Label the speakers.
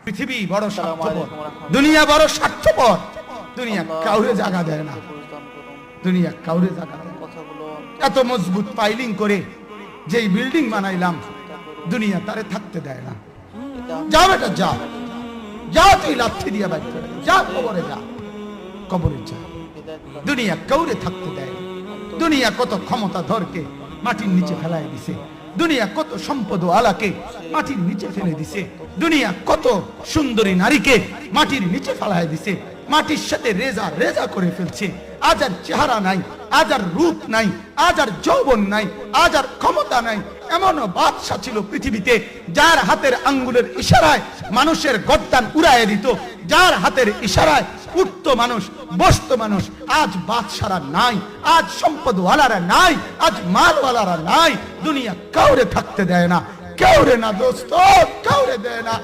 Speaker 1: পৃথিবী বড় স্বার্থপর, দুনিয়া বড় স্বার্থপর। দুনিয়া কাউরে জায়গা দেয় না, দুনিয়া কাউরে জায়গা দেয় না। এত মজবুত পাইলিং করে যেই বিল্ডিং বানাইলাম, দুনিয়া তারে থাকতে দেয় না। যা বেটা যা, যা তুই লাথি দিয়া বাইর করে দে, যা কবরে যা, কবরে যা। দুনিয়া কাউরে থাকতে দেয় না। দুনিয়া কত ক্ষমতা ধরকে মাটির নিচে ফেলাই দিছে, দুনিয়া কত সম্পদ আলাকে মাটির নিচে ফেলে দিছে, দুনিয়া কত সুন্দরী নারীকে মাটির নিচে ফেলাই দিছে, মাটির সাথে রেজা রেজা করে ফেলছে। আজ আর চেহারা নাই, আজ আর রূপ নাই, আজ আর যৌবন নাই, আজ আর ক্ষমতা নাই। এমনও বাদশা ছিল পৃথিবীতে যার হাতের আঙ্গুলের ইশারায় মানুষের গর্দান উড়াইয়া দিত, যার হাতের ইশারায় উঠতো মানুষ, বসতো মানুষ। আজ বাদশারা নাই, আজ সম্পদওয়ালারা নাই, আজ মালওয়ালারা নাই। দুনিয়া কাউরে থাকতে দেয় না, কাউরে না দোস্ত, কাউরে দেয় না।